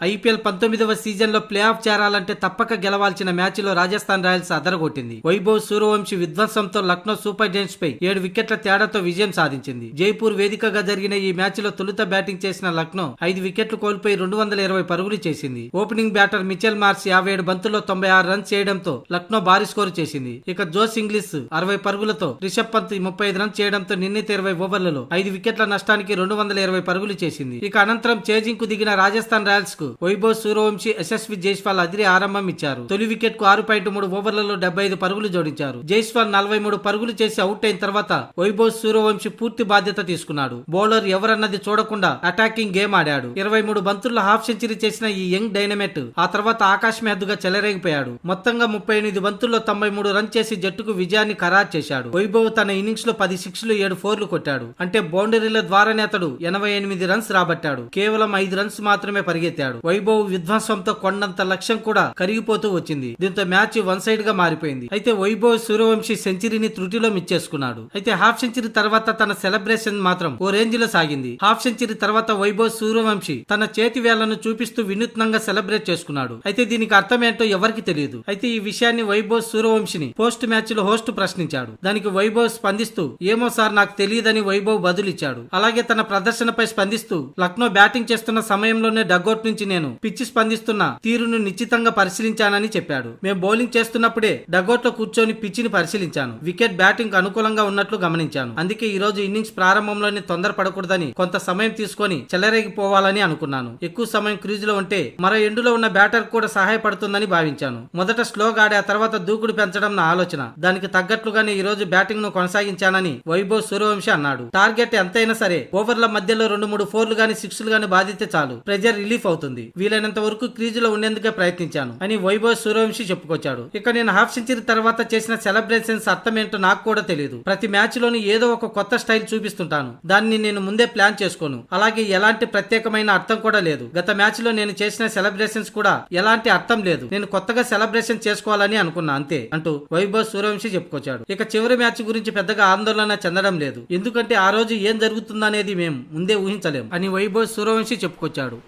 IPL 19వ season లో play off చేరాలంటే తప్పక గెలవాల్సిన మ్యాచ్ లో రాజస్థాన్ రాయల్స్ అదరగొట్టింది. వైభవ్ సూర్యవంశీ విధ్వంసంతో లక్నో సూపర్ జైంట్స్ పై 7 వికెట్ల తేడాతో విజయం సాధించింది. జైపూర్ వేదికగా జరిగిన ఈ మ్యాచ్ లో తొలుత బ్యాటింగ్ చేసిన లక్నో 5 వికెట్లు కోల్పోయి 220 పరుగులు చేసింది. ఓపెనింగ్ బ్యాటర్ మిచెల్ మార్ష్ 57 బంతుల్లో 96 రన్స్ చేయడంతో లక్నో భారీ స్కోరు చేసింది. ఇక జోస్ ఇంగ్లీష్ 60 పరుగులతో, రిషబ్ పంత్ 35 రన్స్ చేయడంతో నిర్ణీత 20 ఓవర్లలో 5 వికెట్ల నష్టానికి 220 పరుగులు చేసింది. ఇక అనంతరం చేజింగ్ కు దిగిన రాజస్థాన్ రాయల్స్ కు వైభవ్ సూర్యవంశీ, యశస్వి జైస్వాల్ అదిరి ఆరంభం ఇచ్చారు. తొలి వికెట్ కు 6.3 ఓవర్లలో 75 పరుగులు జోడించారు. జైస్వాల్ 43 పరుగులు చేసి అవుట్ అయిన తర్వాత వైభవ్ సూర్యవంశీ పూర్తి బాధ్యత తీసుకున్నాడు. బౌలర్ ఎవరన్నది చూడకుండా అటాకింగ్ గేమ్ ఆడాడు. 23 బంతుల్లో హాఫ్ సెంచరీ చేసిన ఈ యంగ్ డైనమైట్ ఆ తర్వాత ఆకాశ్ మెహద్దుగా చెలరేగిపోయాడు. మొత్తంగా 38 బంతుల్లో 93 రన్ చేసి జట్టుకు విజయాన్ని ఖరారు చేశాడు. వైభవ్ తన ఇన్నింగ్స్ లో 10 సిక్స్లు 7 ఫోర్లు కొట్టాడు. అంటే బౌండరీల ద్వారానే అతడు 88 రన్స్ రాబట్టాడు. కేవలం 5 రన్స్ మాత్రమే పరిగెత్తాడు. వైభవ్ విధ్వంసంతో కొండంత లక్ష్యం కూడా కరిగిపోతూ వచ్చింది. దీంతో మ్యాచ్ వన్ సైడ్ గా మారిపోయింది. అయితే వైభవ్ సూర్యవంశీ సెంచరీని త్రుటిలో మిచ్చేసుకున్నాడు. అయితే హాఫ్ సెంచరీ తర్వాత తన సెలబ్రేషన్ మాత్రం ఓ రేంజ్ లో సాగింది. హాఫ్ సెంచరీ తర్వాత వైభవ్ సూర్యవంశీ తన చేతి వేళ్లను చూపిస్తూ వినూత్నంగా సెలబ్రేట్ చేసుకున్నాడు. అయితే దీనికి అర్థం ఏంటో ఎవరికి తెలియదు. అయితే ఈ విషయాన్ని వైభవ్ సూర్యవంశీని పోస్ట్ మ్యాచ్ లో హోస్ట్ ప్రశ్నించాడు. దానికి వైభవ్ స్పందిస్తూ ఏమో సార్ నాకు తెలియదని వైభవ్ బదులిచ్చాడు. అలాగే తన ప్రదర్శనపై స్పందిస్తూ లక్నో బ్యాటింగ్ చేస్తున్న సమయంలోనే డగౌట్ నుంచి నేను పిచ్చి స్పందిస్తున్న తీరును నిశ్చితంగా పరిశీలించానని చెప్పాడు. మేము బౌలింగ్ చేస్తున్నప్పుడే డగౌట్ లో కూర్చొని పిచ్చిని పరిశీలించాను. వికెట్ బ్యాటింగ్ అనుకూలంగా ఉన్నట్లు గమనించాను. అందుకే ఈ రోజు ఇన్నింగ్స్ ప్రారంభంలోనే తొందరపడకూడదని కొంత సమయం తీసుకొని చెలరేగిపోవాలని అనుకున్నాను. ఎక్కువ సమయం క్రీజ్ లో ఉంటే మరో ఎండులో ఉన్న బ్యాటర్ కూడా సహాయపడుతుందని భావించాను. మొదట స్లోగా ఆడి ఆ తర్వాత దూకుడు పెంచడం నా ఆలోచన. దానికి తగ్గట్లుగానే ఈ రోజు బ్యాటింగ్ ను కొనసాగించానని వైభవ్ సూర్యవంశీ అన్నాడు. టార్గెట్ ఎంతైనా సరే ఓవర్ల మధ్యలో 2-3 ఫోర్లు గాని 6లు గాని బాధితే చాలు, ప్రెజర్ రిలీఫ్ అవుతుంది. వీలైనంత వరకు క్రీజ్ లో ఉండేందుకే ప్రయత్నించాను అని వైభవ్ సూర్యవంశీ చెప్పుకొచ్చాడు. ఇక నేను హాఫ్ సెంచరీ తర్వాత చేసిన సెలబ్రేషన్స్ అర్థం ఏంటో నాకు కూడా తెలియదు. ప్రతి మ్యాచ్ లోని ఏదో ఒక కొత్త స్టైల్ చూపిస్తుంటాను. దాన్ని నేను ముందే ప్లాన్ చేసుకోను. అలాగే ఎలాంటి ప్రత్యేకమైన అర్థం కూడా లేదు. గత మ్యాచ్ లో నేను చేసిన సెలబ్రేషన్స్ కూడా ఎలాంటి అర్థం లేదు. నేను కొత్తగా సెలబ్రేషన్ చేసుకోవాలని అనుకున్నా అంతే అంటూ వైభవ్ సూర్యవంశీ చెప్పుకొచ్చాడు. ఇక చివరి మ్యాచ్ గురించి పెద్దగా ఆందోళన చెందడం లేదు. ఎందుకంటే ఆ రోజు ఏం జరుగుతుందనేది మేము ముందే ఊహించలేం అని వైభవ్ సూర్యవంశీ చెప్పుకొచ్చాడు.